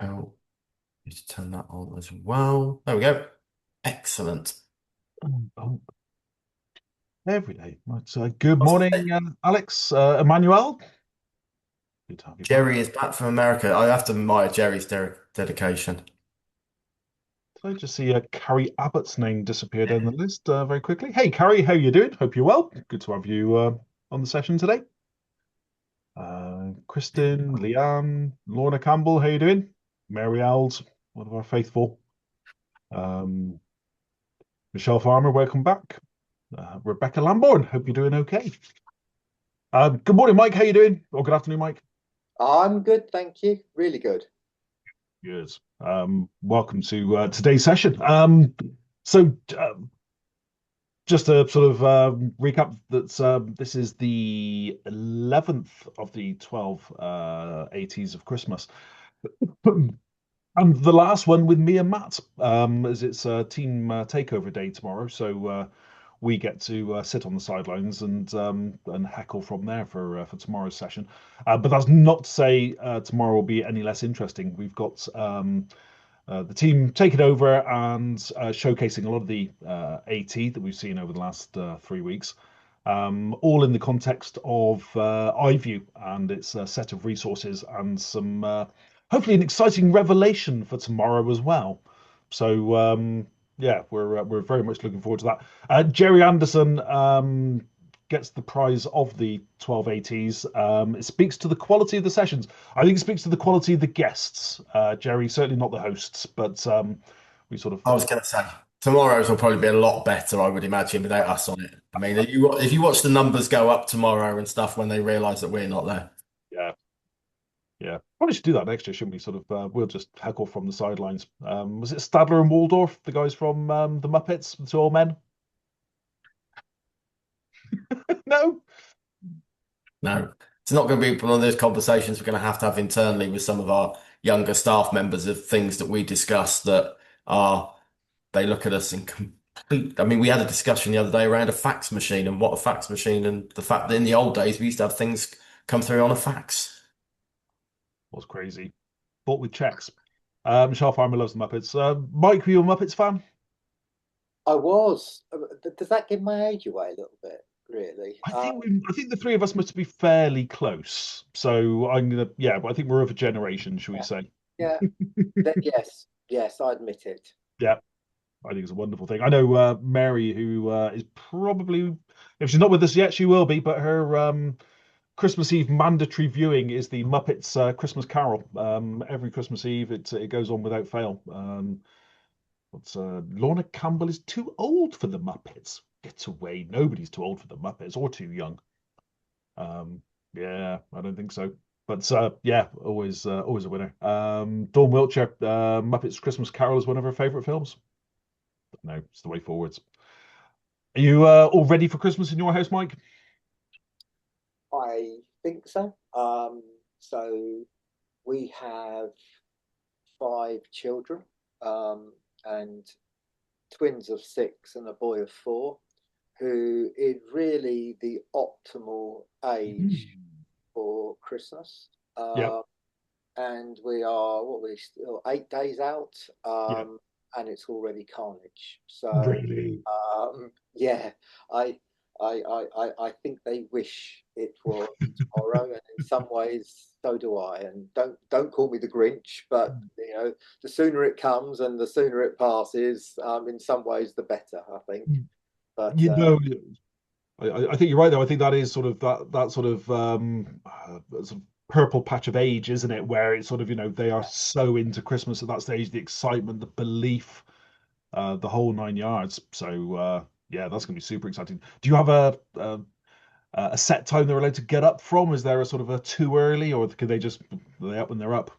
Oh, need to turn that on as well. There we go. Excellent. Oh, every day. Right, so good I was morning, Alex, Emmanuel. Good to have you back. Jerry is back from America. I have to admire Jerry's dedication. So I just see Carrie Abbott's name disappeared on the list very quickly. Hey, Carrie, how you doing? Hope you're well. Good to have you on the session today. Kristen, Leanne, Lorna Campbell, how you doing? Mary Owls, one of our faithful. Um, Michelle Farmer, welcome back. Rebecca Lambourne, hope you're doing okay. Good morning, Mike. How you doing? Or good afternoon, Mike. I'm good, thank you. Really good. Yes. Welcome to today's session. So, just to sort of recap, that's this is the 11th of the 12 ATs of Christmas, and the last one with me and Matt, as it's team takeover day tomorrow. So we get to sit on the sidelines and heckle from there for tomorrow's session. But that's not to say tomorrow will be any less interesting. We've got the team taking over and showcasing a lot of the AT that we've seen over the last 3 weeks, all in the context of iView and its set of resources and some hopefully an exciting revelation for tomorrow as well. So yeah, we're very much looking forward to that. Jerry Anderson gets the prize of the 12 ATs. It speaks to the quality of the sessions. I think it speaks to the quality of the guests. Jerry, certainly not the hosts, but we sort of I was going to say tomorrow's will probably be a lot better, I would imagine, without us on it. I mean, if you watch the numbers go up tomorrow and stuff when they realise that we're not there. yeah, yeah. Probably should do that next year, shouldn't we? Sort of we'll just heckle from the sidelines. Was it Stadler and Waldorf, the guys from the Muppets, the two old men? No. No, it's not going to be one of those conversations we're going to have internally with some of our younger staff members of things that we discuss that are they look at us in complete. I mean, we had a discussion the other day around a fax machine and what a fax machine and the fact that in the old days we used to have things come through on a fax. Was crazy. Bought with checks. Michelle Farmer loves the Muppets. Mike, were you a Muppets fan? I was. Does that give my age away a little bit, really? I think the three of us must be fairly close. So I'm gonna, yeah, but I think we're of a generation, shall we Yeah, say? yeah. Yes, yes, I admit it. Yeah, I think it's a wonderful thing. I know Mary, who is probably, if she's not with us yet, she will be. But her Christmas Eve mandatory viewing is the Muppets Christmas Carol. Every Christmas Eve, it goes on without fail. What's Lorna Campbell is too old for the Muppets. Get away! Nobody's too old for the Muppets or too young. Yeah, I don't think so. But yeah, always a winner. Dawn Wiltshire, Muppets Christmas Carol is one of her favorite films. No, it's the way forwards. Are you all ready for Christmas in your house, Mike? I think so. So we have five children, and twins of six and a boy of four, who is really the optimal age Mm. for Christmas. Yeah, And we are what we still 8 days out, yeah, and it's already carnage. So really. yeah, I, I think they wish it was tomorrow, and in some ways, so do I. And don't call me the Grinch, but the sooner it comes and the sooner it passes, in some ways, the better, I think. But You know, I think you're right though. I think that is sort of that sort of purple patch of age, isn't it? Where it's sort of, they are so into Christmas at that stage, the excitement, the belief, the whole nine yards. So yeah, that's gonna be super exciting. Do you have a set time they're allowed to get up from? Is there a sort of a too early, or can they just are they up when they're up?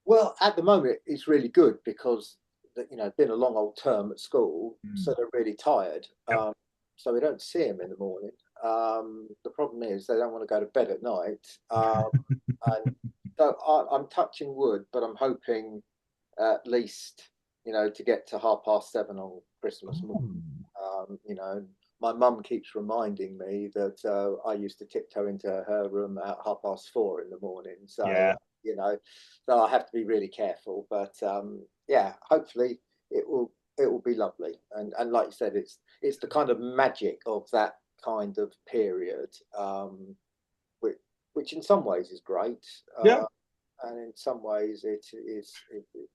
well, at the moment, it's really good because it's been a long old term at school, so Mm. they're really tired. Yep. So we don't see them in the morning. The problem is they don't want to go to bed at night, and so I'm touching wood, but I'm hoping at least to get to 7:30 on Christmas morning. Ooh. My mum keeps reminding me that I used to tiptoe into her room at 4:30 in the morning. So Yeah. you know, so I have to be really careful. But yeah, hopefully it will be lovely. And like you said, it's the kind of magic of that kind of period, which in some ways is great, Yeah. and in some ways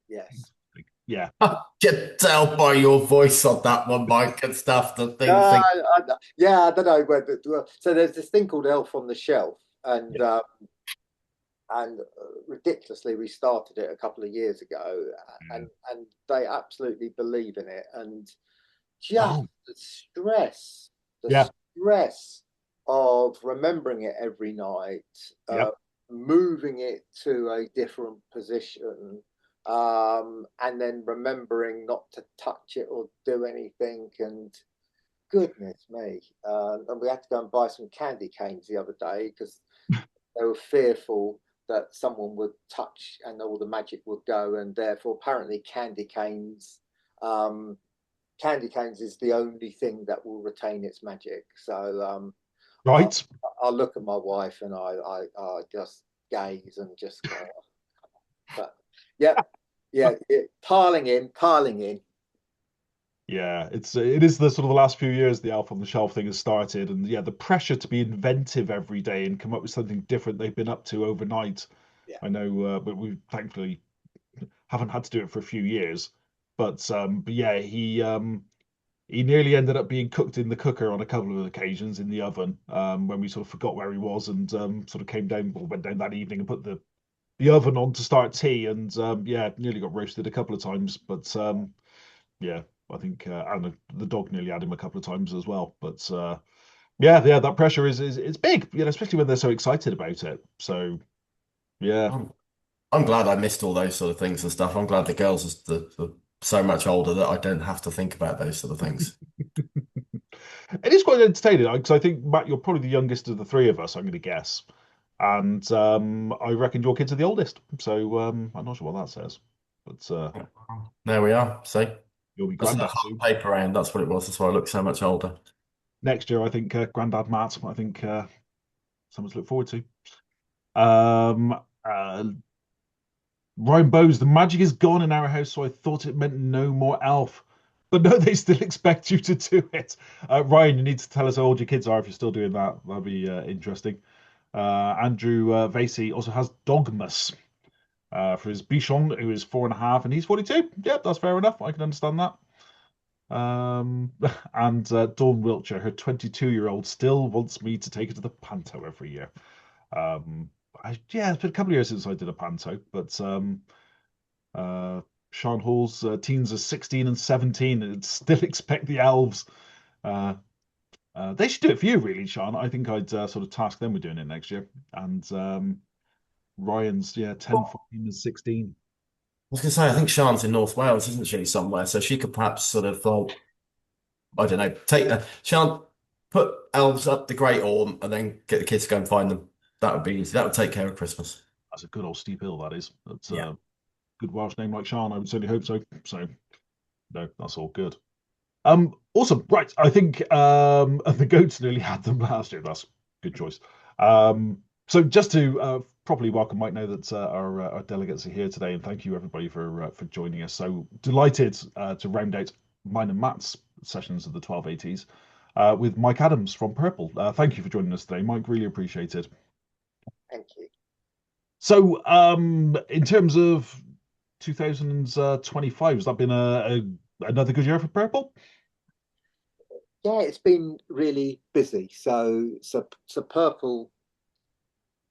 yes. Yeah. I can tell by your voice on that one, Mike, and stuff that things think. Yeah, I don't know whether. Well, so there's this thing called Elf on the Shelf, and Yeah. ridiculously, we started it a couple of years ago, Mm. and they absolutely believe in it, and just Oh, the yeah. stress of remembering it every night, Yep. moving it to a different position, and then remembering not to touch it or do anything. And goodness me, and we had to go and buy some candy canes the other day because they were fearful that someone would touch and all the magic would go, and therefore apparently um, candy canes is the only thing that will retain its magic. So I, Right. I look at my wife and I just gaze and just go, but yeah, piling in. Yeah, it is the sort of the last few years the Elf on the Shelf thing has started, and yeah, the pressure to be inventive every day and come up with something different they've been up to overnight. Yeah, I know, but we thankfully haven't had to do it for a few years. But yeah, he nearly ended up being cooked in the cooker on a couple of occasions in the oven when we sort of forgot where he was and sort of came down or went down that evening and put the oven on to start tea and yeah, nearly got roasted a couple of times. But yeah, I think and the dog nearly had him a couple of times as well. But yeah, that pressure is it's big, especially when they're so excited about it. So yeah. I'm, I'm glad I missed all those sort of things and stuff. I'm glad the girls are so much older that I don't have to think about those sort of things. It is quite entertaining because I think Matt, you're probably the youngest of the three of us. I'm going to guess, and I reckon your kids are the oldest. So I'm not sure what that says, but There we are. See, you'll be that's a granddad hot soon. paper round. That's what it was. That's why I look so much older. Next year. I think granddad Matt. I think something to look forward to. Um, uh, Ryan Bowes, the magic is gone in our house, so I thought it meant no more Alf. But no, they still expect you to do it. Ryan, you need to tell us how old your kids are if you're still doing that. That'd be interesting. Andrew Vasey also has Dogmas for his Bichon, who is 4.5, and he's 42. Yep, that's fair enough. I can understand that. And Dawn Wiltshire, her 22-year-old, still wants me to take her to the panto every year. Yeah, it's been a couple of years since I did a panto, but uh, Sean Hall's teens are 16 and 17 and still expect the elves. Uh, they should do it for you, really, Sean. I think I'd sort of task them with doing it next year. And Ryan's, yeah, 10, Well, 14, and 16. I was going to say, I think Sian's in North Wales, isn't she, somewhere? So she could perhaps sort of, like, I don't know, take Sian, put elves up the Great Orme and then get the kids to go and find them. That would be easy. That would take care of Christmas. That's a good old steep hill, that is. That's Yeah. a good Welsh name like Sean. I would certainly hope so. So, no, that's all good. Awesome. Right. I think the goats nearly had them last year. That's a good choice. So just to properly welcome Mike now that our delegates are here today, and thank you everybody for joining us. So delighted to round out mine and Matt's sessions of the 12 ATs with Mike Adams from Purple. Thank you for joining us today, Mike. Really appreciated. Thank you. So in terms of 2025, has that been another good year for Purple? Yeah, it's been really busy. So Purple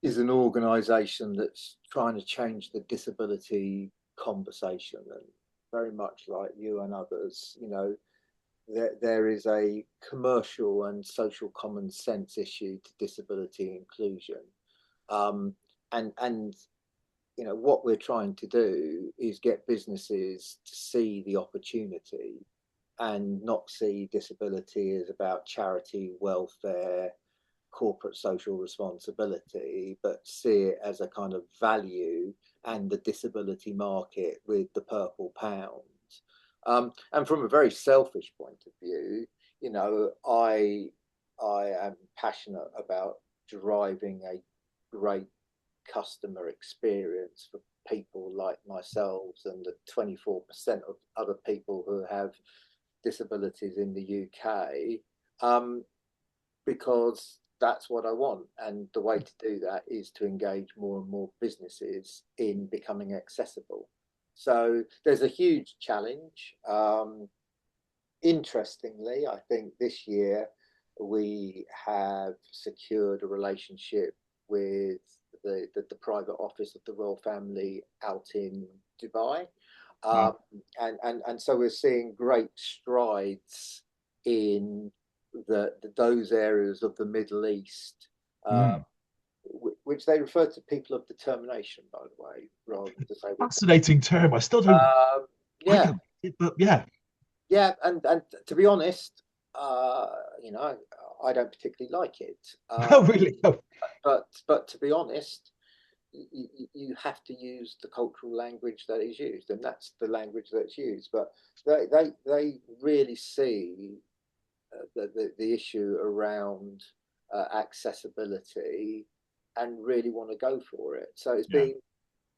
is an organisation that's trying to change the disability conversation, and very much like you and others, there is a commercial and social common sense issue to disability inclusion, um, and what we're trying to do is get businesses to see the opportunity and not see disability as about charity, welfare, corporate social responsibility, but see it as a kind of value and the disability market with the purple pound. And from a very selfish point of view, I am passionate about driving a great customer experience for people like myself and the 24% of other people who have disabilities in the UK, because that's what I want. And the way to do that is to engage more and more businesses in becoming accessible. So there's a huge challenge. Interestingly, I think this year we have secured a relationship with the private office of the royal family out in Dubai. Wow. And so we're seeing great strides in those areas of the Middle East, Mm. which they refer to people of determination, by the way, rather than disabled. Fascinating term. I still don't quite Yeah, get it, but yeah. yeah, and to be honest, you know, I don't particularly like it. Oh, really? Oh, But to be honest, you have to use the cultural language that is used, and that's the language that's used. But they really see the issue around accessibility and really want to go for it. So yeah.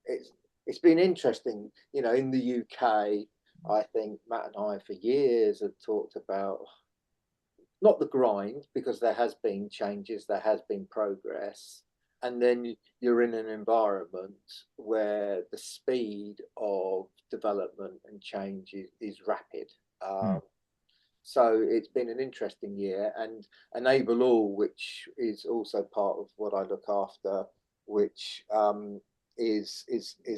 it's it's been interesting. You know, in the UK, I think Matt and I for years have talked about not the grind, because there has been changes, there has been progress, and then you're in an environment where the speed of development and change is rapid. Mm. So it's been an interesting year, and Enable All, which is also part of what I look after, which is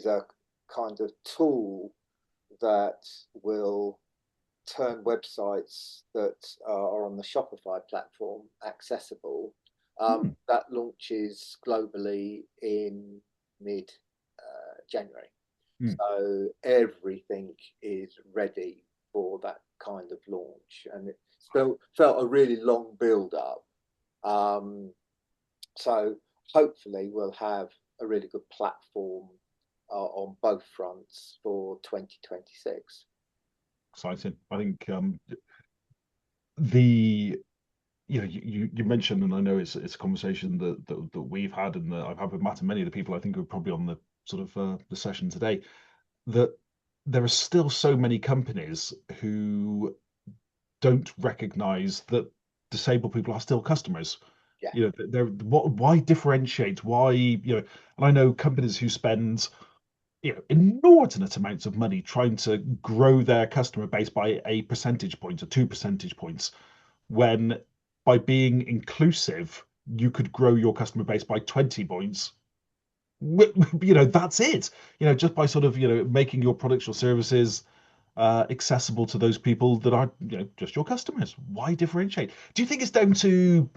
a kind of tool that will turn websites that are on the Shopify platform accessible. Mm. That launches globally in mid January. Mm. So everything is ready for that kind of launch, and it felt a really long build up. Um, so hopefully we'll have a really good platform on both fronts for 2026. Exciting. I think the you mentioned, and I know it's a conversation that we've had and that I've had with Matt and many of the people I think who are probably on the sort of the session today, that there are still so many companies who don't recognize that disabled people are still customers. Yeah. They're why differentiate? Why, and I know companies who spend, inordinate amounts of money trying to grow their customer base by a percentage point or 2 percentage points, when by being inclusive, you could grow your customer base by 20 points. That's it. Just by sort of, making your products or services accessible to those people that are, just your customers. Why differentiate? Do you think it's down to,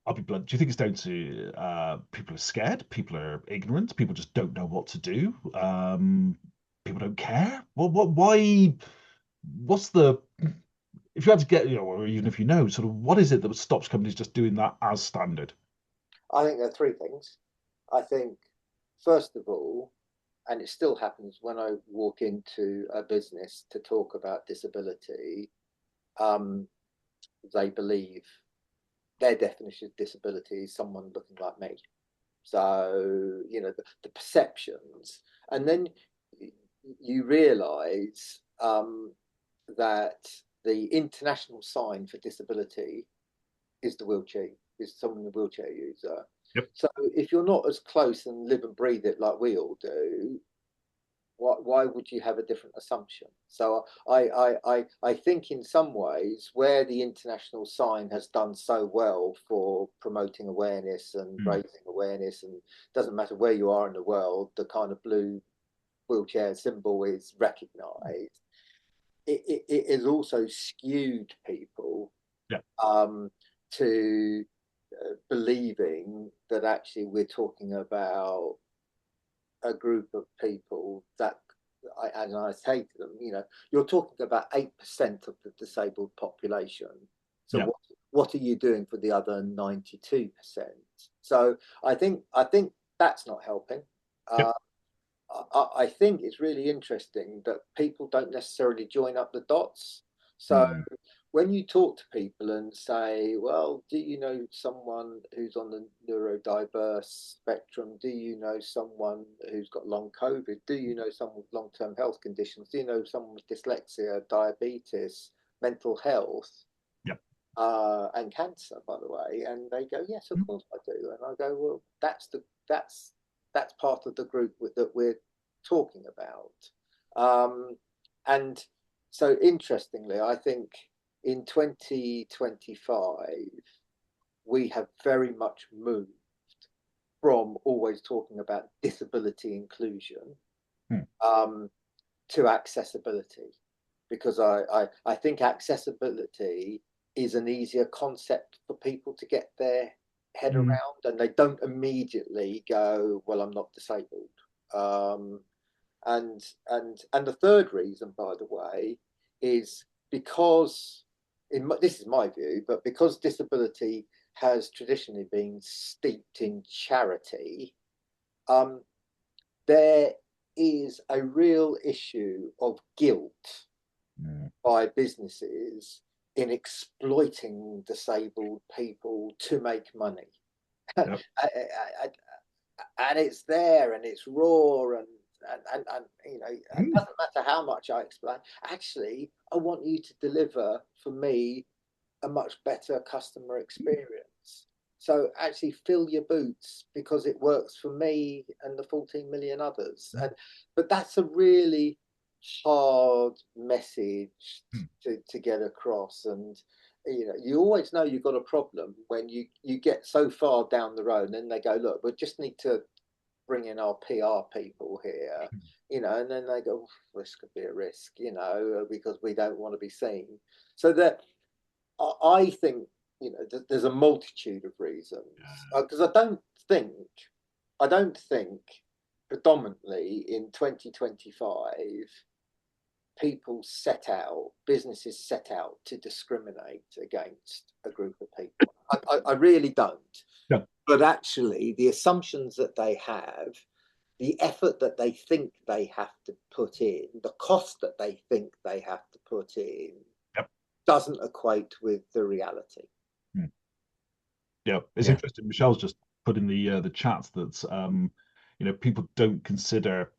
I'll be blunt, do you think it's down to people are scared, people are ignorant, people just don't know what to do, people don't care? Why? What's the, if you had to get, or even if you know, sort of what is it that stops companies just doing that as standard? I think there are three things. I think, first of all, and it still happens when I walk into a business to talk about disability, um, they believe their definition of disability is someone looking like me. So, the perceptions. And then you realize that the international sign for disability is the wheelchair, is someone in a wheelchair user. Yep. So if you're not as close and live and breathe it like we all do, why would you have a different assumption? So I think in some ways where the international sign has done so well for promoting awareness and Mm. raising awareness, and doesn't matter where you are in the world, the kind of blue wheelchair symbol is recognised. It has also skewed people Yeah. To believing that actually we're talking about a group of people that, and I say to them, you're talking about 8% of the disabled population. So Yeah. what are you doing for the other 92%? So I think that's not helping. Yep. I think it's really interesting that people don't necessarily join up the dots. So Mm. when you talk to people and say, well, do you know someone who's on the neurodiverse spectrum? Do you know someone who's got long COVID? Do you know someone with long-term health conditions? Do you know someone with dyslexia, diabetes, mental health, Yep. and cancer, by the way? And they go, yes, of course I do. And I go, well, that's part of the group that we're talking about. And so interestingly, I think in 2025, we have very much moved from always talking about disability inclusion to accessibility, because I think accessibility is an easier concept for people to get their head around, and they don't immediately go, well, I'm not disabled. And the third reason, by the way, is because this is my view, but because disability has traditionally been steeped in charity, there is a real issue of guilt by businesses in exploiting disabled people to make money. Yep. And it's there and it's raw, and you know, it doesn't matter how much I explain. Actually, I want you to deliver for me a much better customer experience. So actually fill your boots, because it works for me and the 14 million others. But that's a really hard message to get across. And you know, you always know you've got a problem when you get so far down the road, and then they go, look, we just need to bring in our PR people here, you know, and then they go, this could be a risk, you know, because we don't want to be seen. So that I think, you know, there's a multitude of reasons, because I don't think predominantly in 2025 businesses set out to discriminate against a group of people. I really don't. Yeah. But actually, the assumptions that they have, the effort that they think they have to put in, the cost that they think they have to put in, doesn't equate with the reality. Yeah, it's interesting. Michelle's just put in the chat that you know, people don't consider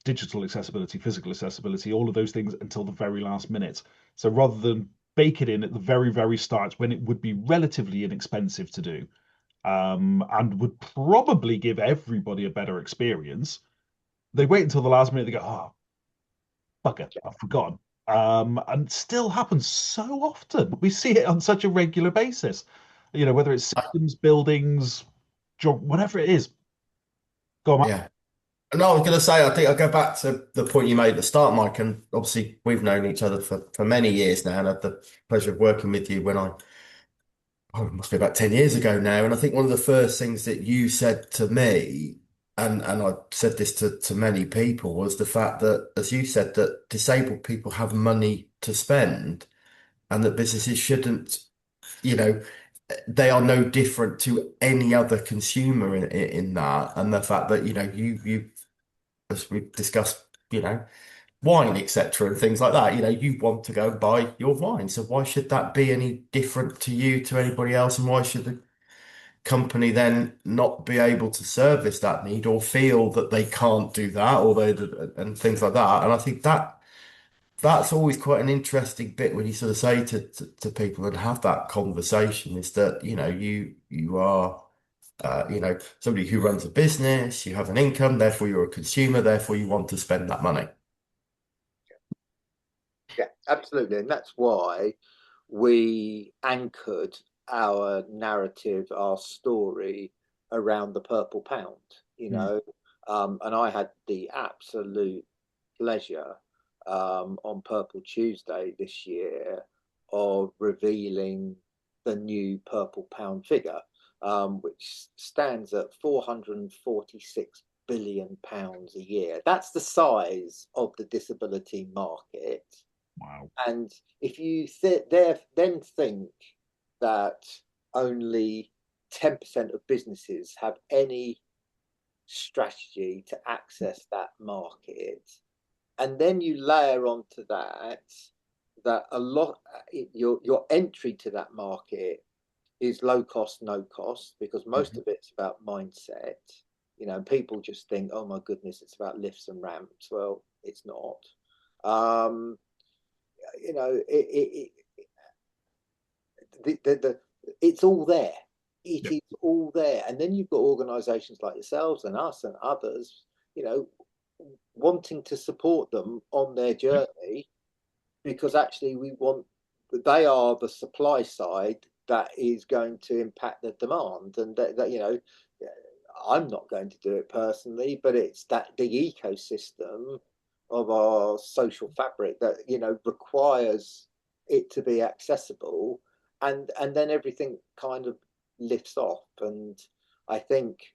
digital accessibility, physical accessibility, all of those things until the very last minute. So rather than bake it in at the very, very start, when it would be relatively inexpensive to do, and would probably give everybody a better experience, they wait until the last minute. They go, oh, bugger, I've forgotten. And it still happens so often. We see it on such a regular basis. You know, whether it's systems, buildings, job, whatever it is. Go on, Matt. Yeah. No, I was going to say, I think I'll go back to the point you made at the start, Mike, and obviously we've known each other for many years now, and I had the pleasure of working with you when it must be about 10 years ago now. And I think one of the first things that you said to me, and I said this to many people, was the fact that, as you said, that disabled people have money to spend and that businesses shouldn't, you know, they are no different to any other consumer in that. And the fact that, you know, you as we've discussed, you know, wine, etc., and things like that. You know, you want to go and buy your wine. So why should that be any different to you to anybody else? And why should the company then not be able to service that need or feel that they can't do that or they and things like that? And I think that's always quite an interesting bit when you sort of say to people and have that conversation is that, you know, you are you know, somebody who runs a business, you have an income, therefore you're a consumer, therefore you want to spend that money. Yeah, absolutely. And that's why we anchored our narrative, our story around the purple pound, you know. And I had the absolute pleasure on Purple Tuesday this year of revealing the new purple pound figure, which stands at 446 billion pounds a year. That's the size of the disability market. Wow. And if you then think that only 10% of businesses have any strategy to access that market, and then you layer onto that that a lot your entry to that market is low cost, no cost, because most Mhm. of it's about mindset. People just think, oh my goodness, it's about lifts and ramps. Well, it's not. Um, you know, the it's all there. It Yep. is all there. And then you've got organizations like yourselves and us and others, you know, wanting to support them on their Yep. journey, because actually they are the supply side that is going to impact the demand. And that I'm not going to do it personally, but it's that the ecosystem of our social fabric that requires it to be accessible, and then everything kind of lifts off. And I think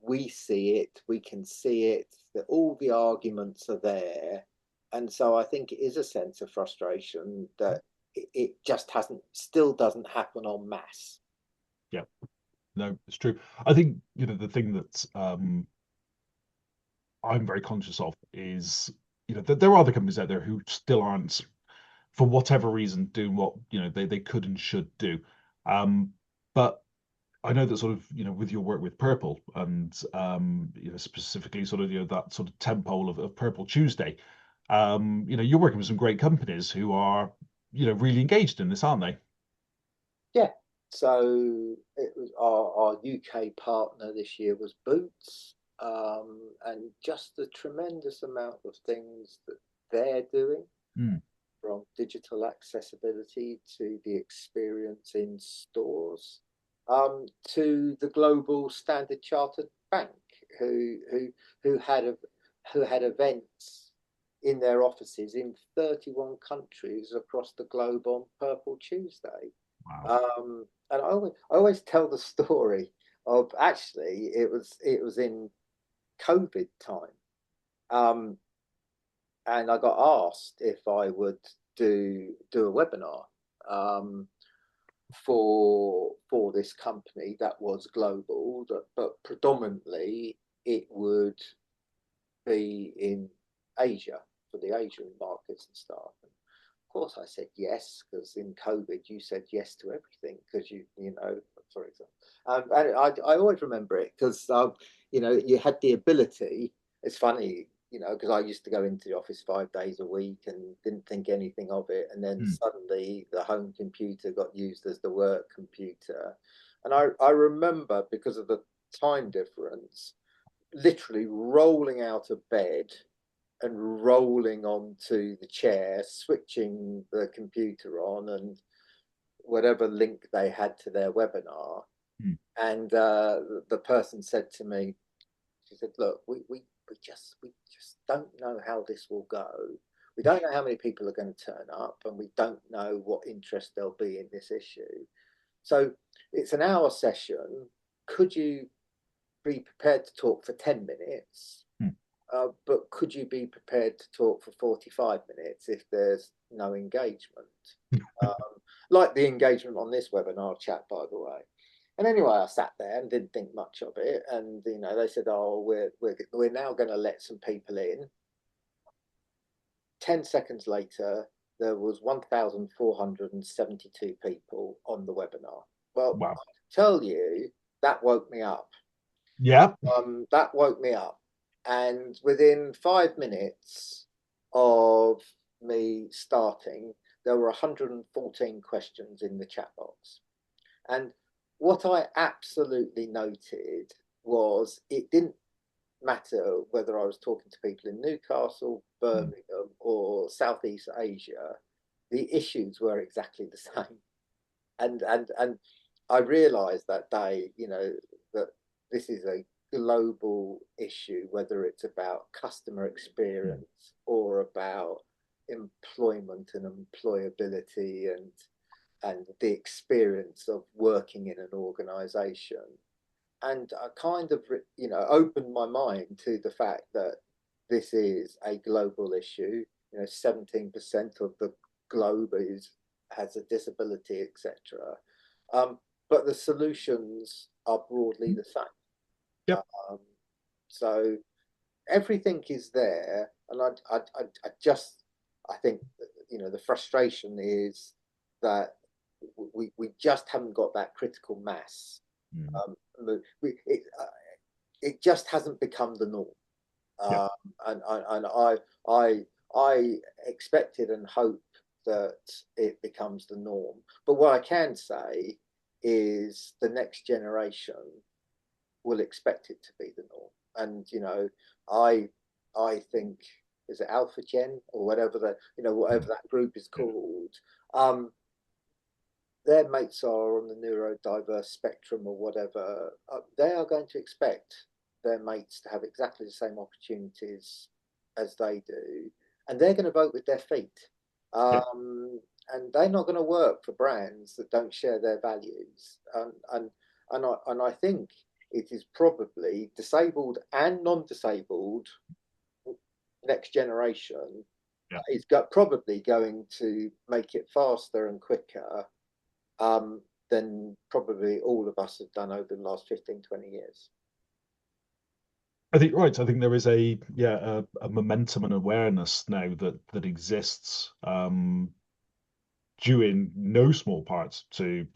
we see it, we can see it, that all the arguments are there. And so I think it is a sense of frustration that it just still doesn't happen en masse. Yeah. No, it's true. I think, the thing that I'm very conscious of is, that there are other companies out there who still aren't, for whatever reason, doing what, they could and should do. But I know that sort of, with your work with Purple and, specifically sort of, that sort of tempo of Purple Tuesday, you're working with some great companies who are, really engaged in this, aren't they? Yeah. So it was our UK partner this year was Boots, and just the tremendous amount of things that they're doing, Mm. from digital accessibility to the experience in stores, to the global Standard Chartered Bank, who who who had a, who had events in their offices in 31 countries across the globe on Purple Tuesday. Wow. And I always tell the story of, actually it was in COVID time. Um, and I got asked if I would do a webinar, um, for this company that was global, but predominantly it would be in Asia, for the Asian markets and stuff. And of course, I said yes, because in COVID you said yes to everything, because for example, and I always remember it because you had the ability. It's funny, because I used to go into the office 5 days a week and didn't think anything of it, and then Mm. suddenly the home computer got used as the work computer, and I remember, because of the time difference, literally rolling out of bed and rolling onto the chair, switching the computer on and whatever link they had to their webinar. Mm. And the person said to me, she said, "Look, we just don't know how this will go. We don't know how many people are going to turn up, and we don't know what interest there'll be in this issue. So it's an hour session. Could you be prepared to talk for 10 minutes? Mm. But could you be prepared to talk for 45 minutes if there's no engagement?" Um, like the engagement on this webinar chat, by the way. And anyway, I sat there and didn't think much of it. And they said, "Oh, we're now going to let some people in." 10 seconds later, there was 1,472 people on the webinar. Well, Wow. I tell you, that woke me up. Yeah. That woke me up. And within 5 minutes of me starting, there were 114 questions in the chat box. And what I absolutely noted was, it didn't matter whether I was talking to people in Newcastle, Mm. Birmingham, or Southeast Asia, the issues were exactly the same. And I realized that day, that this is a global issue, whether it's about customer Mm. experience or about employment and employability, and the experience of working in an organization. And I kind of opened my mind to the fact that this is a global issue. 17% of the globe has a disability, etc. Um, but the solutions are broadly the same. Yep. Um, so everything is there, and I just, I think, the frustration is that we just haven't got that critical mass. Mm. We, it just hasn't become the norm. Yeah. And I expected and hope that it becomes the norm. But what I can say is the next generation will expect it to be the norm. And I I think, is it Alpha Gen or whatever whatever that group is Yeah. called. Um, their mates are on the neurodiverse spectrum or whatever. They are going to expect their mates to have exactly the same opportunities as they do, and they're going to vote with their feet. Yeah. And they're not going to work for brands that don't share their values. And I think it is probably disabled and non-disabled next generation Yeah. is probably going to make it faster and quicker than probably all of us have done over the last 15, 20 years. I think right. I think there is a momentum and awareness now that exists, due in no small part to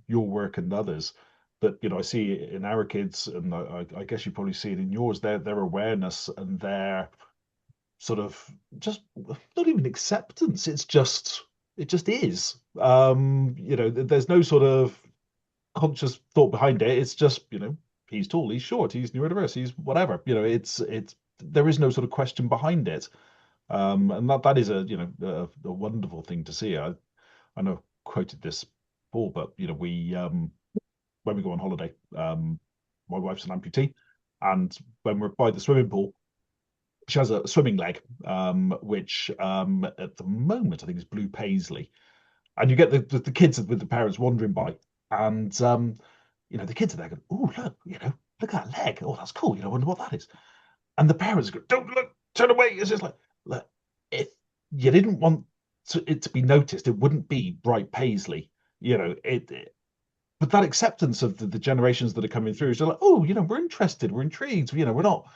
your work and others. That I see it in our kids, and I guess you probably see it in yours. Their awareness and their sort of just not even acceptance. It just is. There's no sort of conscious thought behind it. It's just, he's tall, he's short, he's neurodiverse, he's whatever. It's there is no sort of question behind it. And that is a wonderful thing to see. I know I quoted this before, but we when we go on holiday, my wife's an amputee, and when we're by the swimming pool, she has a swimming leg, which at the moment I think is blue paisley, and you get the kids with the parents wandering by, and the kids are there going, "Oh, look, look at that leg. Oh, that's cool. I wonder what that is." And the parents go, "Don't look, turn away." It's just like, look, if you didn't want it to be noticed, it wouldn't be bright paisley. But that acceptance of the generations that are coming through is just like, oh, we're interested, we're intrigued. We're not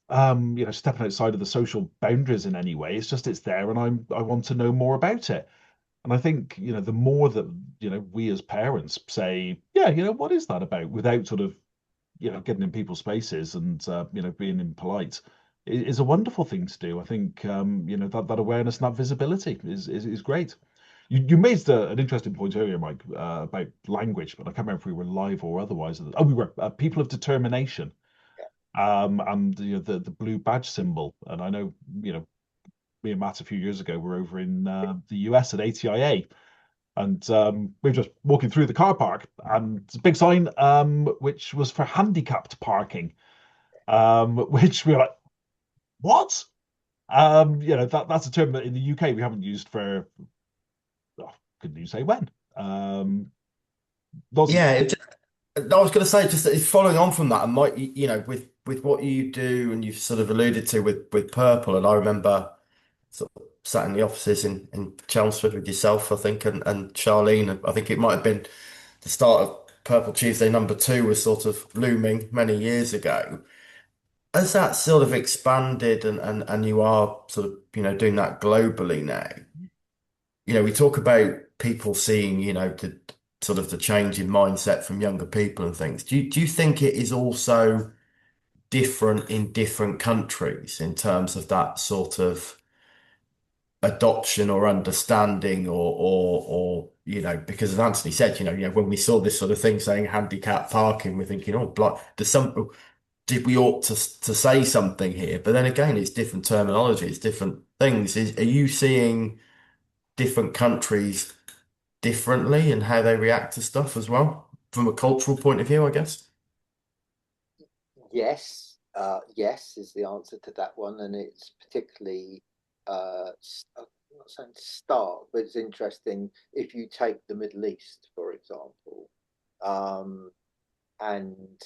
stepping outside of the social boundaries in any way. It's just it's there, and I want to know more about it. And I think, the more that, we as parents say, yeah, what is that about, without sort of, getting in people's spaces and, being impolite, is a wonderful thing to do. I think, that awareness and that visibility is great. You made an interesting point earlier, Mike, about language, but I can't remember if we were live or otherwise. Oh, we were people of determination, and the blue badge symbol. And I know, me and Matt a few years ago were over in the US at ATIA, and we were just walking through the car park, and it's a big sign which was for handicapped parking, which we were like, what? That's a term that in the UK we haven't used for, oh, couldn't you say when? Lots of Yeah, I was going to say just that it's following on from that, and Mike, with what you do, and you've sort of alluded to with Purple, and I remember sort of sat in the offices in Chelmsford with yourself, I think, and Charlene, and I think it might have been the start of Purple Tuesday #2 was sort of looming many years ago. As that sort of expanded and you are sort of, doing that globally now, we talk about people seeing, the sort of the change in mindset from younger people and things. Do you think it is also different in different countries in terms of that sort of adoption or understanding or because as Anthony said, when we saw this sort of thing saying handicap parking, we're thinking, oh, did we ought to say something here? But then again, it's different terminology, it's different things. Are you seeing different countries differently and how they react to stuff as well from a cultural point of view, I guess? Yes, yes is the answer to that one, and it's particularly I'm not saying stark, but it's interesting if you take the Middle East, for example, um, and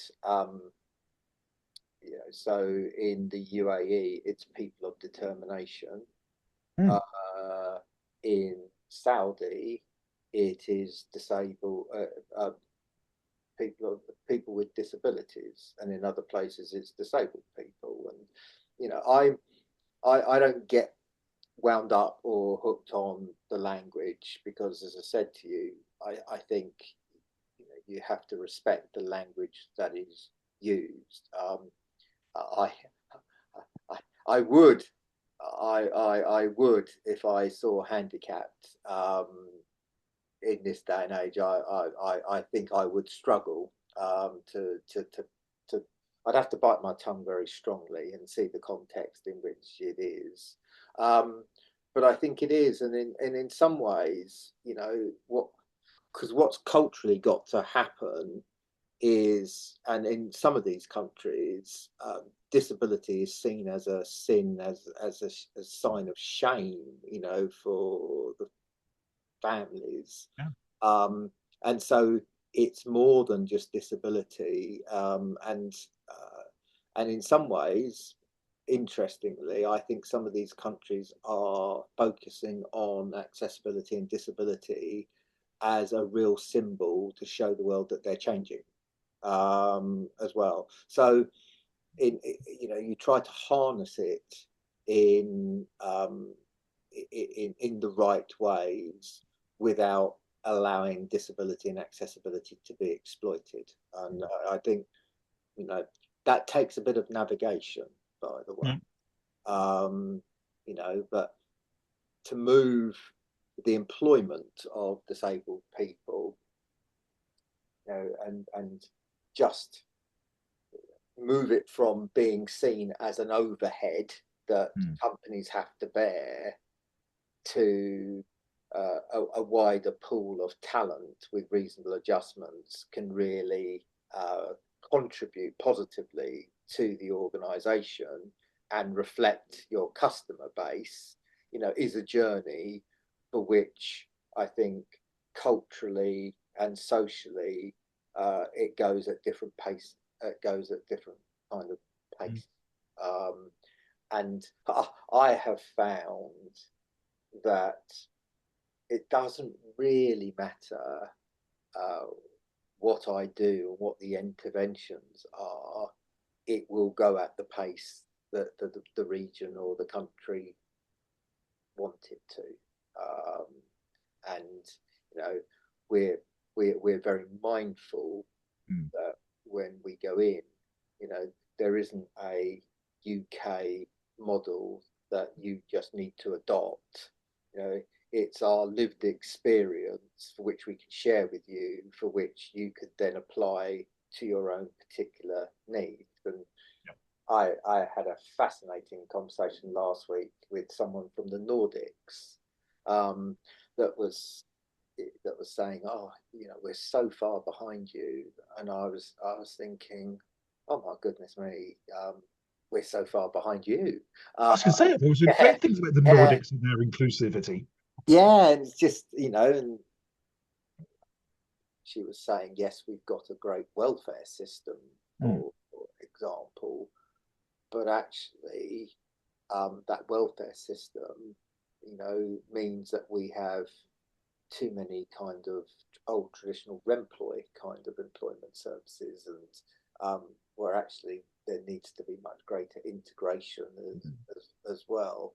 so in the UAE, it's people of determination. Hmm. In Saudi, it is disabled people with disabilities, and in other places, it's disabled people. And I don't get wound up or hooked on the language because, as I said to you, I think you have to respect the language that is used. I, I, I would, I would if I saw handicapped in this day and age. I think I would struggle to. I'd have to bite my tongue very strongly and see the context in which it is. Um, but I think it is, and in some ways, because what's culturally got to happen is, and in some of these countries, disability is seen as a sin, as a sign of shame, for the families. Yeah. And so it's more than just disability. And in some ways, interestingly, I think some of these countries are focusing on accessibility and disability as a real symbol to show the world that they're changing as well. So, you try to harness it in in the right ways without allowing disability and accessibility to be exploited. And I think that takes a bit of navigation, by the way. Yeah. But to move the employment of disabled people, and just move it from being seen as an overhead that companies have to bear to a wider pool of talent with reasonable adjustments can really contribute positively to the organization and reflect your customer base, is a journey for which I think culturally and socially it goes at different pace. It goes at different kind of pace. And I have found that it doesn't really matter what I do and what the interventions are. It will go at the pace that the region or the country want it to. And we're very mindful that when we go in, there isn't a UK model that you just need to adopt. It's our lived experience for which we can share with you, for which you could then apply to your own particular needs. And I had a fascinating conversation last week with someone from the Nordics that was saying, "Oh, we're so far behind you," and I was thinking, "Oh my goodness me, we're so far behind you." I was going to say, I've always heard Yeah, great things about the yeah, Nordics and their inclusivity. yeah, and it's just and she was saying, yes, we've got a great welfare system, for example, but actually, that welfare system, means that we have too many kind of old traditional remploy kind of employment services, and where actually there needs to be much greater integration as well.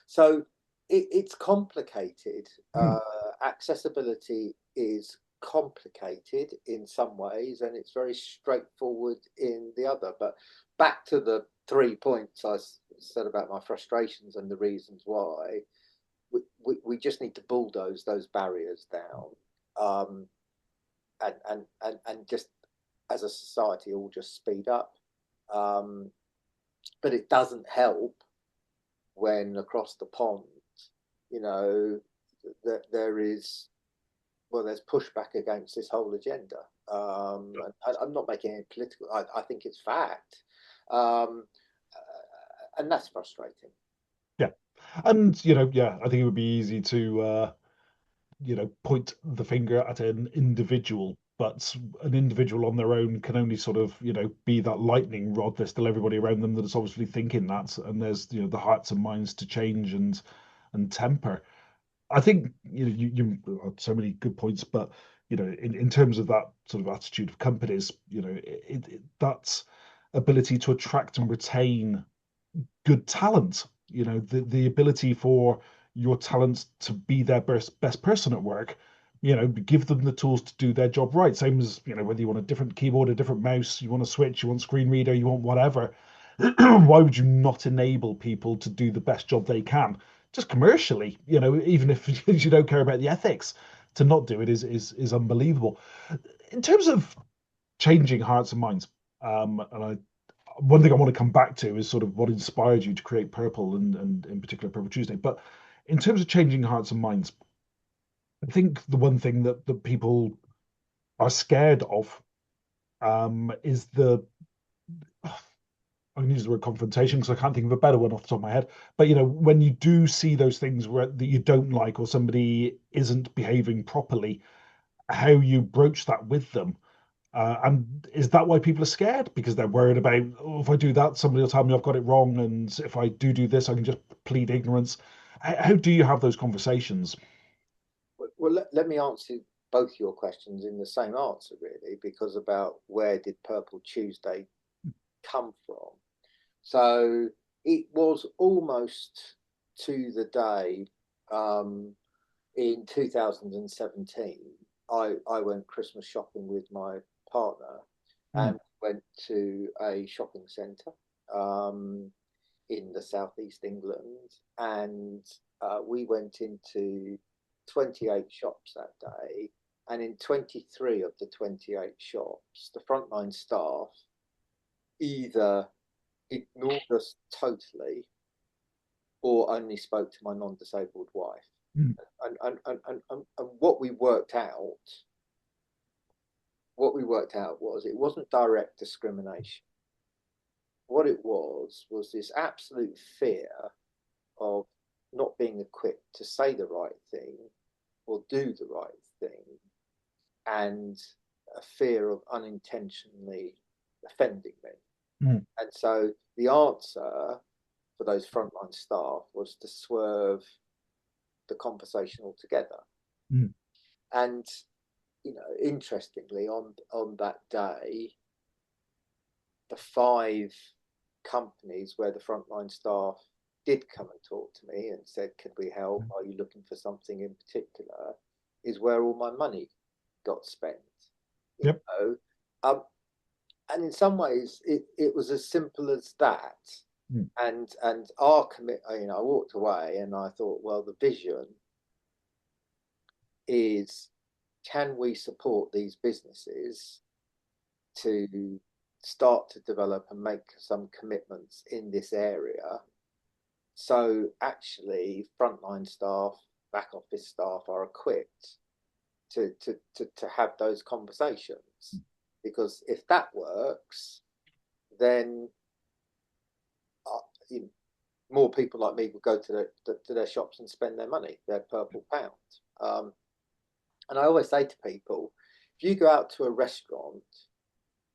So it's complicated. Accessibility is complicated in some ways, and it's very straightforward in the other. But back to the 3 points I said about my frustrations and the reasons why. We just need to bulldoze those barriers down, and just as a society all just speed up. But it doesn't help when across the pond, that there's pushback against this whole agenda. I'm not making it political. I think it's fact, and that's frustrating. Yeah. And, I think it would be easy to, point the finger at an individual, but an individual on their own can only sort of, be that lightning rod. There's still everybody around them that is obviously thinking that, and there's, the hearts and minds to change and temper. I think, you had so many good points, but, in terms of that sort of attitude of companies, that ability to attract and retain good talent, You know, the ability for your talents to be their best person at work. You know, give them the tools to do their job right. Same as, you know, whether you want a different keyboard, a different mouse, you want a switch, you want screen reader, you want whatever. Why would you not enable people to do the best job they can, just commercially? You know, even if you don't care about the ethics, to not do it is unbelievable. In terms of changing hearts and minds, and I one thing I want to come back to is sort of what inspired you to create Purple and in particular Purple Tuesday. But in terms of changing hearts and minds, I think the one thing that people are scared of is the I'm going to use the word confrontation because I can't think of a better one off the top of my head. But you know, when you do see those things that you don't like, or somebody isn't behaving properly, how you broach that with them. And is that why people are scared? Because they're worried about, oh, if I do that, somebody will tell me I've got it wrong, and if I do this, I can just plead ignorance. How do you have those conversations? Well, let me answer both your questions in the same answer, really, because about where did Purple Tuesday come from? So it was almost to the day in 2017. I went Christmas shopping with my partner Mm, and went to a shopping centre in the southeast England, and we went into 28 shops that day. And in 23 of the 28 shops, the frontline staff either ignored us totally or only spoke to my non-disabled wife. mm, And what we worked out was it wasn't direct discrimination. What it was this absolute fear of not being equipped to say the right thing or do the right thing, and a fear of unintentionally offending me. mm, And so the answer for those frontline staff was to swerve the conversation altogether. mm, And interestingly, on that day, the five companies where the frontline staff did come and talk to me and said, "Could we help? Are you looking for something in particular?" is where all my money got spent. You yep. know, and in some ways, it was as simple as that. Mm, And our commit, I walked away and I thought, well, the vision is, can we support these businesses to start to develop and make some commitments in this area, so actually frontline staff, back office staff are equipped to have those conversations? Because if that works, then uh, you know, more people like me will go to their shops and spend their money, their purple pounds. And I always say to people, if you go out to a restaurant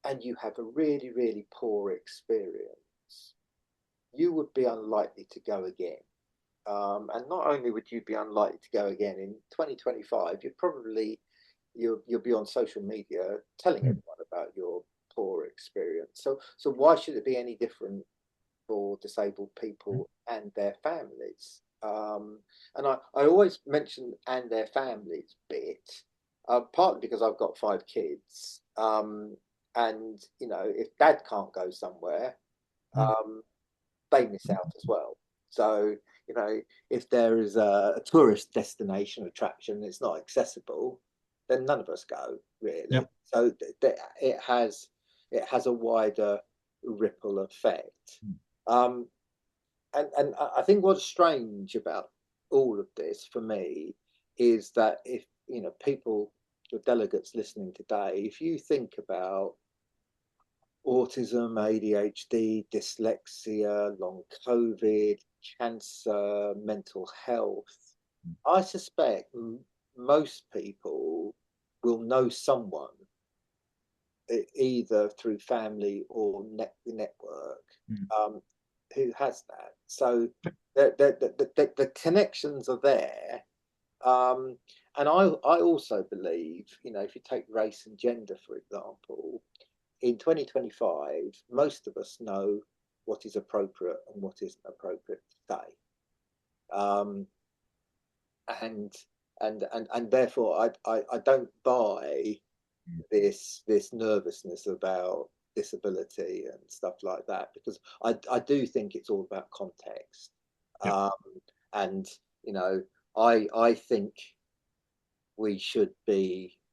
and you have a really, really poor experience, you would be unlikely to go again. And not only would you be unlikely to go again in 2025, you'll be on social media telling mm, everyone about your poor experience. So why should it be any different for disabled mm, people and their families? And I always mention and their families bit, partly because I've got five kids. And if dad can't go somewhere, mm, um, they miss out as well. So, if there is a tourist destination attraction that's not accessible, then none of us go really. yep. So it has a wider ripple effect. Mm, Um, and I think what's strange about all of this for me is that if people, the delegates listening today, if you think about autism, ADHD, dyslexia, long COVID, cancer, mental health, mm, I suspect most people will know someone, either through family or network, mm, um, who has that. So the connections are there. Um, and I also believe, if you take race and gender, for example, in 2025, most of us know what is appropriate and what isn't appropriate to say. Um, and and therefore I don't buy this nervousness about disability and stuff like that, because I do think it's all about context. Yeah. Um, and you know, I think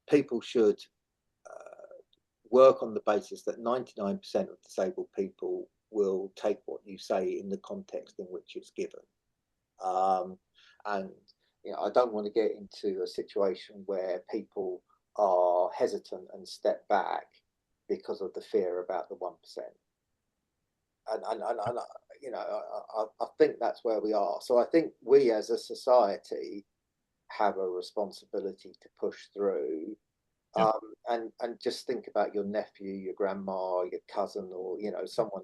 people should work on the basis that 99% of disabled people will take what you say in the context in which it's given. And I don't want to get into a situation where people are hesitant and step back because of the fear about the 1%. And I think that's where we are. So I think we as a society have a responsibility to push through. Yeah. And just think about your nephew, your grandma, your cousin, or someone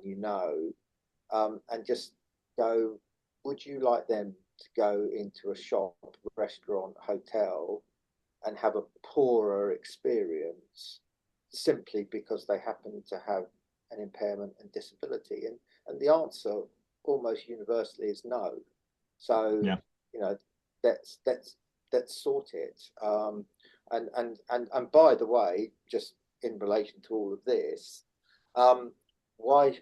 and just go, would you like them to go into a shop, restaurant, hotel, and have a poorer experience simply because they happen to have an impairment and disability? And the answer almost universally is no. So, Yeah. you know, let's let's let's sort it. And by the way, just in relation to all of this, um, why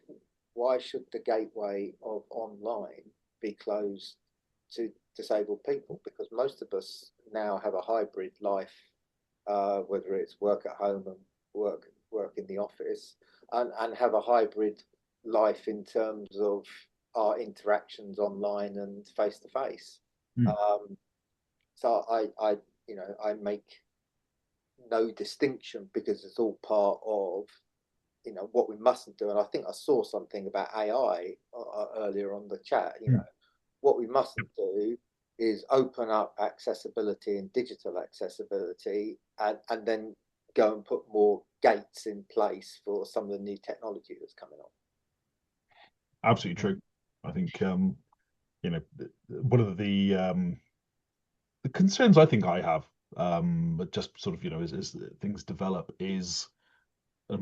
why should the gateway of online be closed to disabled people? Because most of us now have a hybrid life, whether it's work at home and work in the office, and have a hybrid life in terms of our interactions online and face to face. Mm. So I make no distinction because it's all part of what we mustn't do. And I think I saw something about AI earlier on the chat. Mm. What we mustn't do is open up accessibility and digital accessibility, and then go and put more gates in place for some of the new technology that's coming on. Absolutely true. I think one of the concerns I think I have, but just sort of as things develop is.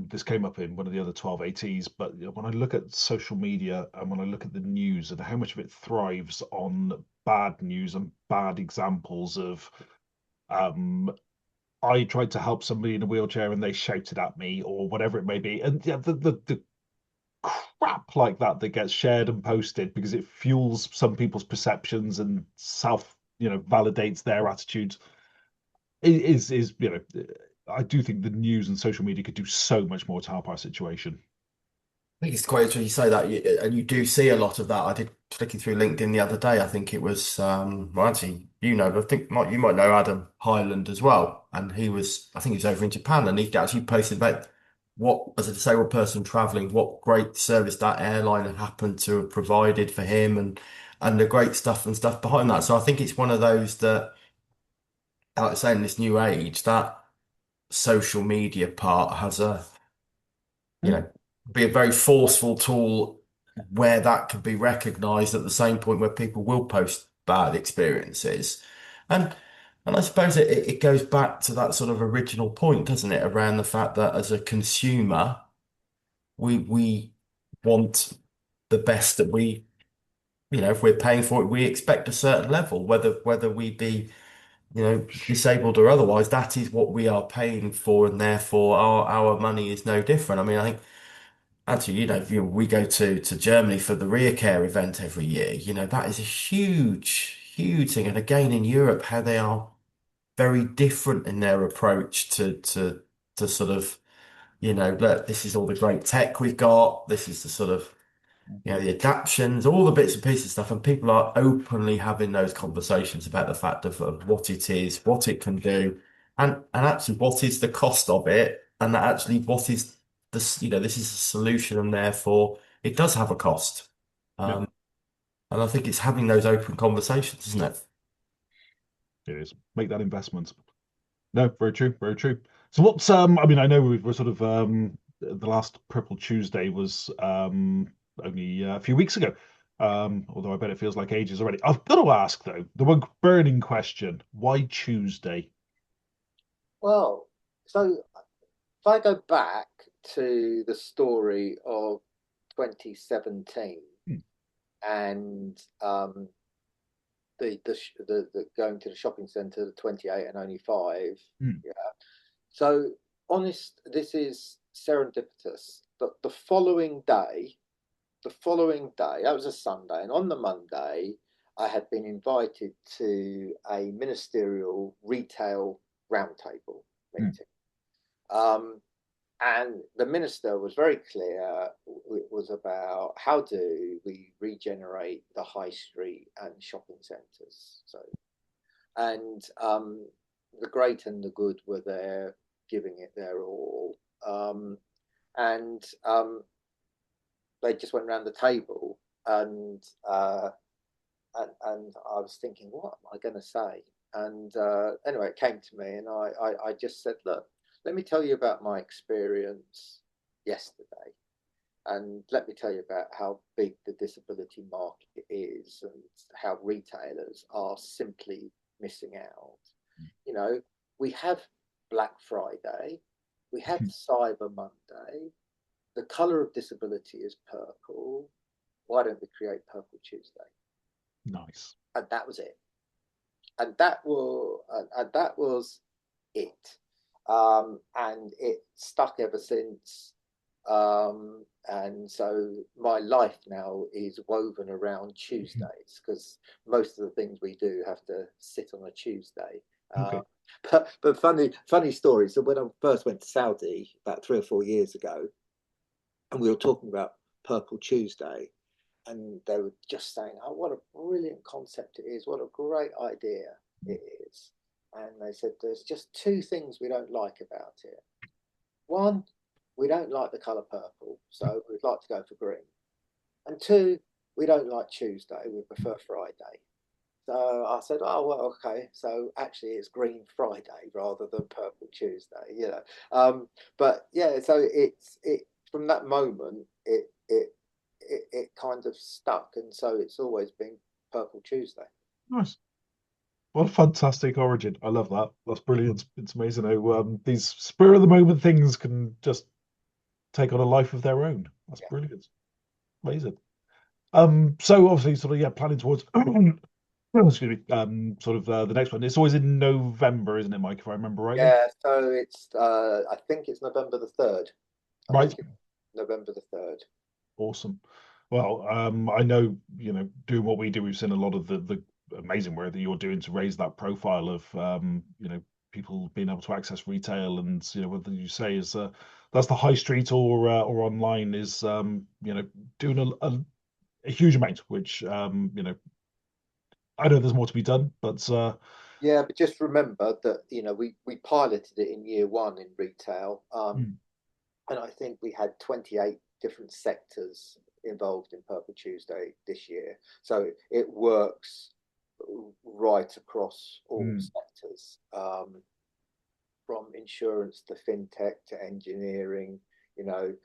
This came up in one of the other 12 ATs, but when I look at social media and when I look at the news and how much of it thrives on bad news and bad examples of, I tried to help somebody in a wheelchair and they shouted at me or whatever it may be, and yeah, the crap like that that gets shared and posted because it fuels some people's perceptions and validates their attitudes is I do think the news and social media could do so much more to help our situation. I think it's quite interesting you say that, and you do see a lot of that. I did flicking through LinkedIn the other day. I think it was, well, actually, I think you might know Adam Highland as well, and I think he was over in Japan, and he actually posted about what, as a disabled person traveling, what great service that airline had happened to have provided for him, and the great stuff and stuff behind that. So I think it's one of those that, like I say, in this new age, that social media part has you know, be a very forceful tool where that can be recognized at the same point where people will post bad experiences. And and I suppose it goes back to that sort of original point, doesn't it, around the fact that as a consumer, we want the best that if we're paying for it, we expect a certain level, whether we be, disabled or otherwise, that is what we are paying for, and therefore our money is no different. I mean, I think actually, we go to Germany for the Rear Care event every year. That is a huge, huge thing. And again, in Europe, how they are very different in their approach to sort of, look, this is all the great tech we've got. This is the sort of, the adaptions, all the bits and pieces stuff. And people are openly having those conversations about the fact of what it is, what it can do, and actually what is the cost of it, and that actually what is this, this is a solution, and therefore it does have a cost. Yeah, And I think it's having those open conversations, isn't it? it is. Make that investment. No, very true, very true. So what's I mean, I know we're sort of the last Purple Tuesday was only a few weeks ago. Although I bet it feels like ages already. I've got to ask though, the one burning question: why Tuesday? Well, so if I go back to the story of 2017, Mm. and the going to the shopping centre, the 28 and only 5. Mm. Yeah. So honest, this is serendipitous. But the following day, that was a Sunday, and on the Monday, I had been invited to a ministerial retail roundtable Mm. meeting. Um, and the minister was very clear. It was about how do we regenerate the high street and shopping centres. So, and the great and the good were there, giving it their all. And they just went around the table, and and I was thinking, what am I going to say? And anyway, it came to me, and I just said, look, let me tell you about my experience yesterday, and let me tell you about how big the disability market is, and how retailers are simply missing out. You know, we have Black Friday, we have Cyber Monday, the colour of disability is purple. Why don't we create Purple Tuesday? Nice. And that was it. And that was it. And it stuck ever since. And so my life now is woven around Tuesdays, because most of the things we do have to sit on a Tuesday. Okay. But funny story. So when I first went to Saudi about 3 or 4 years ago, and we were talking about Purple Tuesday, and they were just saying, "Oh, what a brilliant concept it is! What a great idea it is!" And they said, "There's just two things we don't like about it. One, we don't like the colour purple, so we'd like to go for green. And two, we don't like Tuesday. We prefer Friday." So I said, "Oh well, okay. So actually, it's Green Friday rather than Purple Tuesday, you know." But yeah, so it from that moment it kind of stuck, and so it's always been Purple Tuesday. Nice. What a fantastic origin. I love that. That's brilliant. It's amazing how these spur of the moment things can just take on a life of their own. That's Yeah, brilliant. Amazing. So obviously sort of yeah, planning towards excuse me, sort of the next one. It's always in November, isn't it, Mike, if I remember rightly? yeah. So it's I think it's November the 3rd. I Right. think it's November the 3rd. Awesome. Well, I know, doing what we do, we've seen a lot of the amazing work that you're doing to raise that profile of, people being able to access retail, and whether you say is that's the high street or online is doing a huge amount, which I know there's more to be done, but Yeah, but just remember that we piloted it in year one in retail, mm, and I think we had 28 different sectors involved in Purple Tuesday this year. So it works right across all mm, sectors, from insurance to fintech to engineering.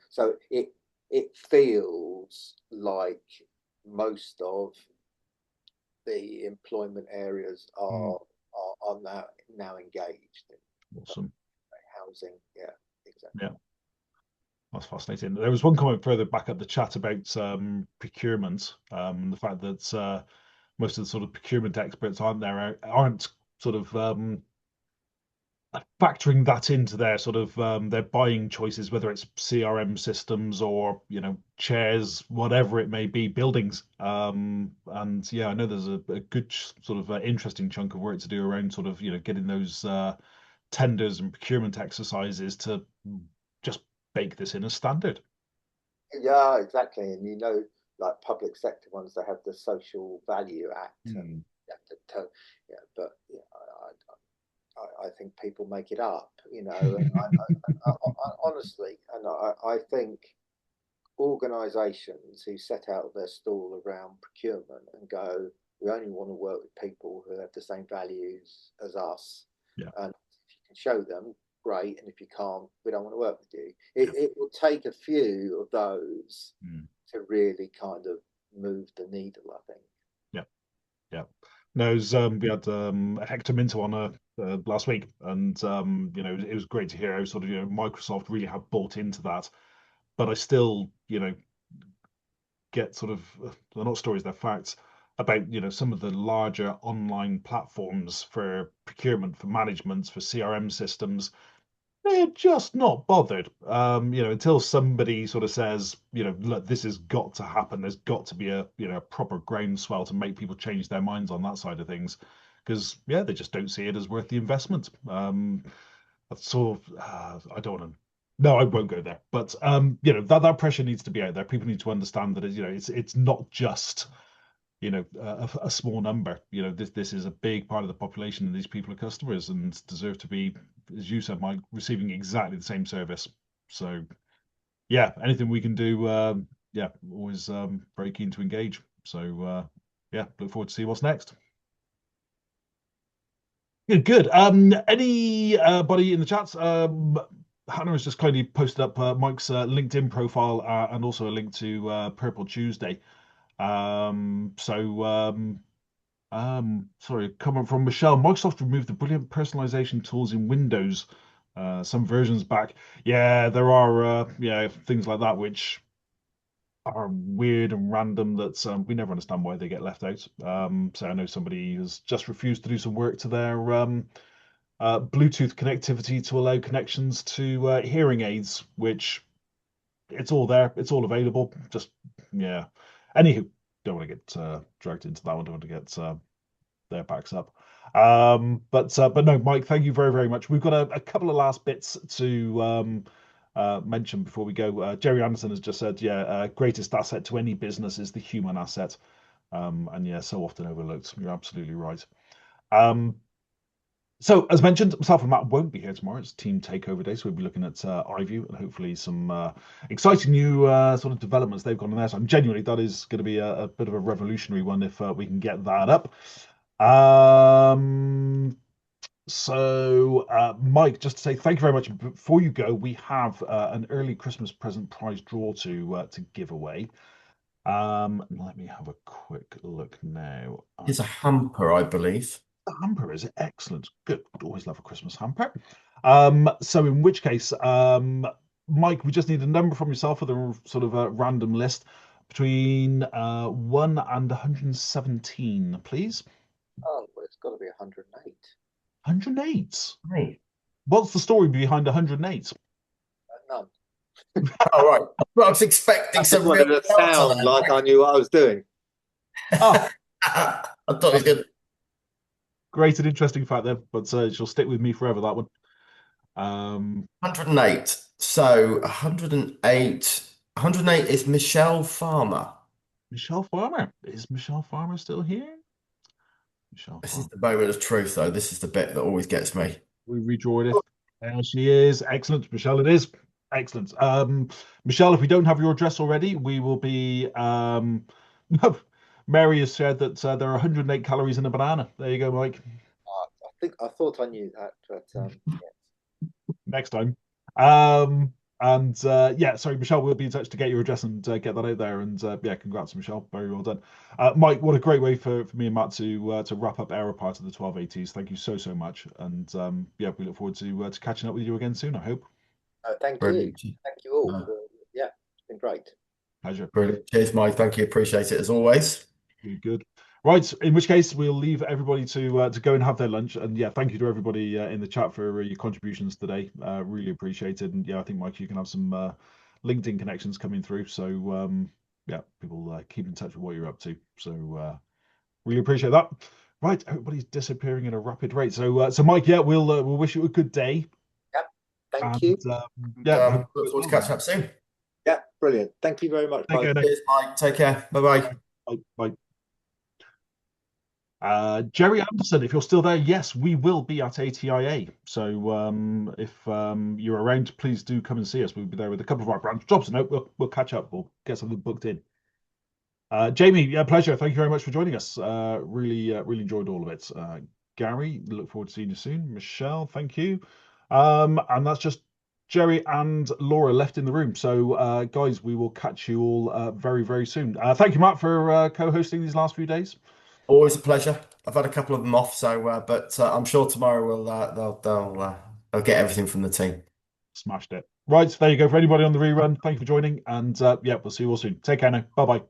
So it feels like most of the employment areas mm, are now engaged in awesome. housing. Yeah, exactly. Yeah. That's fascinating. There was one comment further back at the chat about procurement, and the fact that most of the sort of procurement experts aren't sort of factoring that into their sort of their buying choices, whether it's CRM systems or chairs, whatever it may be, buildings. And yeah, I know there's a good sort of interesting chunk of work to do around sort of getting those tenders and procurement exercises to just bake this in as standard. Yeah, exactly. And like public sector ones, they have the Social Value Act, and Hmm. you have yeah, but yeah, I think people make it up, and honestly, and I think organisations who set out their stall around procurement and go, we only want to work with people who have the same values as us, Yeah, and if you can show them, great, and if you can't, we don't want to work with you. yeah, It will take a few of those mm, to really kind of move the needle, I think. yeah, yeah. No, we had Hector Minto on last week, and it was great to hear how sort of Microsoft really have bought into that. But I still, get sort of they're not stories, they're facts about some of the larger online platforms for procurement, for management, for CRM systems. They're just not bothered. Until somebody sort of says, look, this has got to happen. There's got to be a proper groundswell to make people change their minds on that side of things, because yeah, they just don't see it as worth the investment. That's sort of I don't want to. No, I won't go there. But that pressure needs to be out there. People need to understand that it's not just a small number. This is a big part of the population, and these people are customers and deserve to be, as you said, Mike, receiving exactly the same service. So yeah, anything we can do, yeah, always very keen to engage. So yeah, look forward to see what's next. Good, good. Anybody in the chats? Hannah has just kindly posted up Mike's LinkedIn profile and also a link to Purple Tuesday. Sorry, comment from Michelle. Microsoft removed the brilliant personalization tools in Windows some versions back. Yeah, there are things like that which are weird and random that we never understand why they get left out. So I know somebody has just refused to do some work to their Bluetooth connectivity to allow connections to hearing aids, which it's all there, it's all available. Just yeah. Anywho, don't want to get dragged into that one. Don't want to get their backs up. But no, Mike, thank you very, very much. We've got a couple of last bits to mention before we go. Jerry Anderson has just said, yeah, greatest asset to any business is the human asset. And yeah, so often overlooked. You're absolutely right. So, as mentioned, myself and Matt won't be here tomorrow. It's team takeover day, so we'll be looking at iView and hopefully some exciting new sort of developments they've got on there. So, genuinely, that is going to be a bit of a revolutionary one if we can get that up. Mike, just to say thank you very much. Before you go, we have an early Christmas present prize draw to give away. Let me have a quick look now. It's a hamper, I believe. The hamper is excellent. Good. Always love a Christmas hamper. So in which case, Mike, we just need a number from yourself for the sort of a random list between 1 and 117, please. Oh, well, it's got to be 108. 108. Right. What's the story behind 108? None. All right. Well, I was expecting I some just wanted real to sound like I knew what I was doing. Oh, I thought it was good. great and interesting fact there, but she'll stick with me forever, that one. 108. So 108. 108 is Michelle Farmer. Michelle Farmer. Is Michelle Farmer still here? Michelle This Farmer. is the moment of truth, though. This is the bit that always gets me. We redraw it. There she is. Excellent. Michelle, it is. Excellent. Michelle, if we don't have your address already, we will be. No, Mary has said that there are 108 calories in a banana. There you go, Mike. I thought I knew that, but Next time. Yeah, sorry, Michelle, we'll be in touch to get your address and get that out there. And yeah, congrats, Michelle. Very well done. Mike, what a great way for me and Matt to wrap up our part of the 12 ATs. Thank you so, so much. And yeah, we look forward to catching up with you again soon, I hope. thank Brilliant. you. Thank you all. No, Yeah, it's been great. Pleasure. brilliant. Cheers, Mike. Thank you. Appreciate it as always. Good, good. Right, in which case we'll leave everybody to go and have their lunch. And yeah, thank you to everybody in the chat for your contributions today. Really appreciated. And yeah, I think Mike, you can have some LinkedIn connections coming through. So yeah, people keep in touch with what you're up to. So really appreciate that. Right, everybody's disappearing at a rapid rate. So Mike, yeah, we'll wish you a good day. Yep. Thank And you. yeah, Look forward to catching up soon. Yeah, brilliant. Thank you very much. take care now. Cheers, Mike. Take care. Bye-bye. Bye. Bye. Jerry Anderson, if you're still there, yes, we will be at ATIA. So if you're around, please do come and see us. We'll be there with a couple of our branch jobs. No, we'll catch up. We'll get something booked in. Jamie, yeah, pleasure. Thank you very much for joining us. Really enjoyed all of it. Gary, look forward to seeing you soon. Michelle, thank you. And that's just Jerry and Laura left in the room. So guys, we will catch you all very, very soon. Thank you, Matt, for co-hosting these last few days. Always a pleasure. I've had a couple of them off, so but I'm sure tomorrow they'll get everything from the team. Smashed it. Right, there you go for anybody on the rerun. Thank you for joining, and yeah, we'll see you all soon. Take care now. Bye bye.